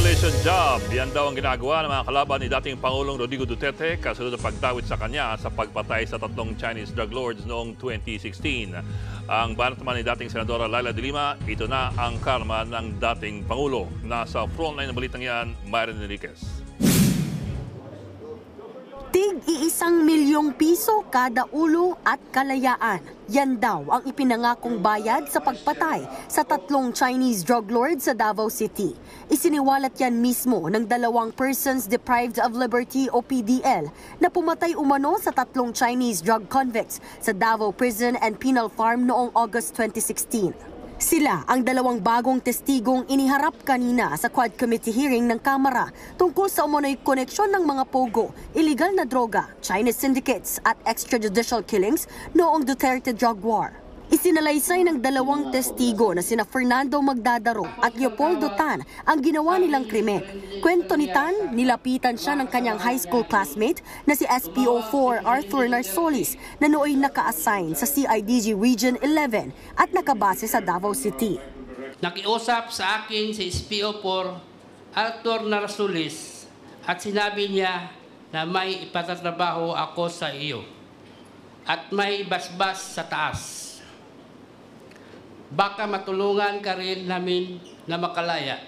demolition job. Yan daw ang ginagawa ng mga kalaban ni dating Pangulong Rodrigo Duterte kasunod ng pagdawit sa kanya sa pagpatay sa tatlong Chinese drug lords noong 2016. Ang banat naman ni dating Senadora Laila de Lima, ito na ang karma ng dating Pangulo. Nasa frontline ng balitang yan, Myron Enriquez. Tig-1 milyong piso kada ulo at kalayaan. Yan daw ang ipinangakong bayad sa pagpatay sa tatlong Chinese drug lords sa Davao City. Isiniwalat yan mismo ng 2 persons deprived of liberty o PDL na pumatay umano sa tatlong Chinese drug convicts sa Davao Prison and Penal Farm noong August 2016. Sila ang 2 bagong testigong iniharap kanina sa Quad Committee hearing ng Kamara tungkol sa umano'y koneksyon ng mga pogo, iligal na droga, Chinese syndicates at extrajudicial killings noong Duterte drug war. Isinalaysay ng 2 testigo na sina Fernando Magdadaro at Leopoldo Tan ang ginawa nilang krimen. Kwento ni Tan, nilapitan siya ng kanyang high school classmate na si SPO4 Arthur Narsolis na nooy naka-assign sa CIDG Region 11 at nakabase sa Davao City. Nakiusap sa akin si SPO4 Arthur Narsolis at sinabi niya na may ipatatrabaho ako sa iyo at may basbas sa taas. Baka matulungan ka rin namin na makalaya.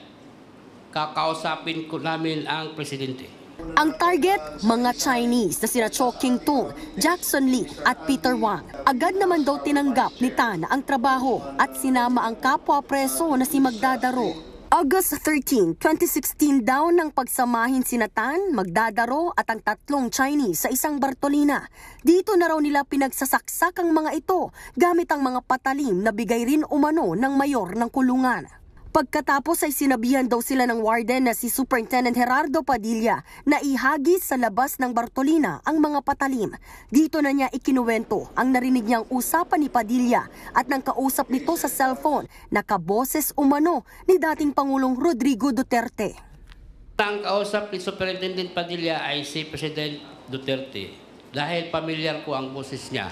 Kakausapin ko namin ang presidente. Ang target, mga Chinese na sina Cho King Tung, Jackson Lee at Peter Wang. Agad naman daw tinanggap ni Tan ang trabaho at sinama ang kapwa preso na si Magdadaro. August 13, 2016 daw nang pagsamahin sina Tan, Magdadaro at ang tatlong Chinese sa isang Bartolina. Dito na raw nila pinagsasaksak ang mga ito gamit ang mga patalim na bigay rin umano ng mayor ng kulungan. Pagkatapos ay sinabihan daw sila ng warden na si Superintendent Gerardo Padilla na ihagis sa labas ng Bartolina ang mga patalim. Dito na niya ikinuwento ang narinig niyang usapan ni Padilla at nang kausap nito sa cellphone na kaboses umano ni dating Pangulong Rodrigo Duterte. Ang kausap ni Superintendent Padilla ay si President Duterte dahil pamilyar ko ang boses niya.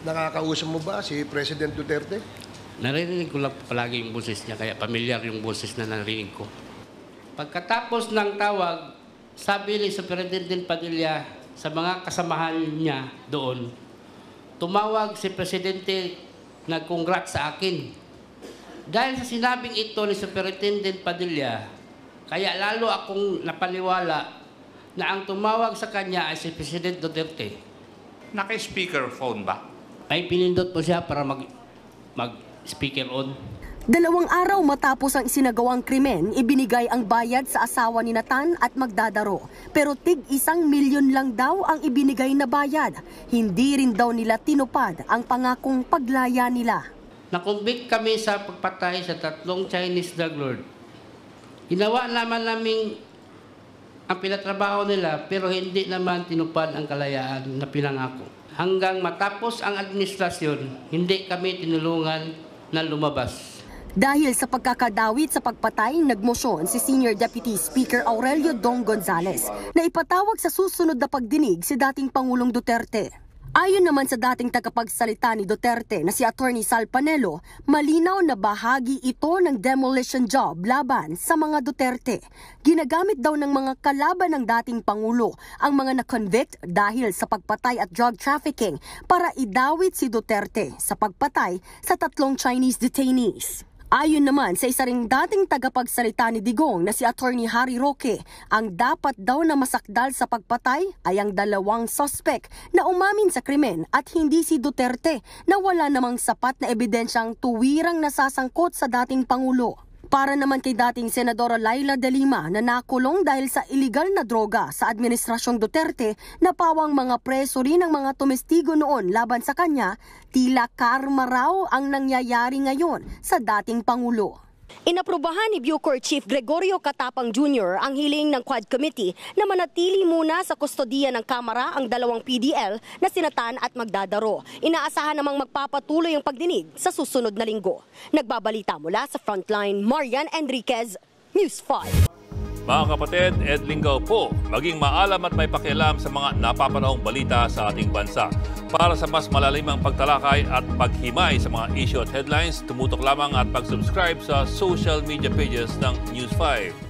Nakakausap mo ba si President Duterte? Narinig ko lang palagi yung boses niya, kaya pamilyar yung boses na narinig ko. Pagkatapos ng tawag, sabi ni Superintendent Padilla sa mga kasamahan niya doon, tumawag si Presidente nag-congrats sa akin. Dahil sa sinabing ito ni Superintendent Padilla, kaya lalo akong napaniwala na ang tumawag sa kanya ay si President Duterte. Naka-speakerphone ba? Ay pinindot po siya para mag-speaker on. 2 araw matapos ang isinagawang krimen, ibinigay ang bayad sa asawa ni Tan at Magdadaro. Pero tig-1 milyon lang daw ang ibinigay na bayad. Hindi rin daw nila tinupad ang pangakong paglaya nila. Nakumbik kami sa pagpatay sa tatlong Chinese drug lord. Ginawa naman namin ang pinatrabaho nila pero hindi naman tinupad ang kalayaan na pinangako. Hanggang matapos ang administrasyon, hindi kami tinulungan na lumabas. Dahil sa pagkakadawit sa pagpatay, nagmosyon si Senior Deputy Speaker Aurelio Dong Gonzales na ipatawag sa susunod na pagdinig si dating Pangulong Duterte. Ayon naman sa dating tagapagsalita ni Duterte na si Attorney Sal Panelo, malinaw na bahagi ito ng demolition job laban sa mga Duterte. Ginagamit daw ng mga kalaban ng dating Pangulo ang mga na-convict dahil sa pagpatay at drug trafficking para idawit si Duterte sa pagpatay sa tatlong Chinese detainees. Ayon naman sa isa ring dating tagapagsalita ni Digong na si Attorney Harry Roque, ang dapat daw na masakdal sa pagpatay ay ang 2 suspect na umamin sa krimen at hindi si Duterte na wala namang sapat na ebidensyang tuwirang nasasangkot sa dating Pangulo. Para naman kay dating Senadora Laila de Lima na nakulong dahil sa iligal na droga sa Administrasyong Duterte, napawang mga preso rin ang mga tumestigo noon laban sa kanya, tila karma raw ang nangyayari ngayon sa dating Pangulo. Inaprubahan ni Bucor Chief Gregorio Katapang Jr. ang hiling ng Quad Committee na manatili muna sa kustodiya ng Kamara ang 2 PDL na sina Tan at Magdadaro. Inaasahan namang magpapatuloy ang pagdinig sa susunod na linggo. Nagbabalita mula sa Frontline, Marian Enriquez, News 5. Mga kapatid, Ed Lingaw po, maging maalam at may pakialam sa mga napapanahong balita sa ating bansa. Para sa mas malalimang pagtalakay at paghimay sa mga issue at headlines, tumutok lamang at pag-subscribe sa social media pages ng News 5.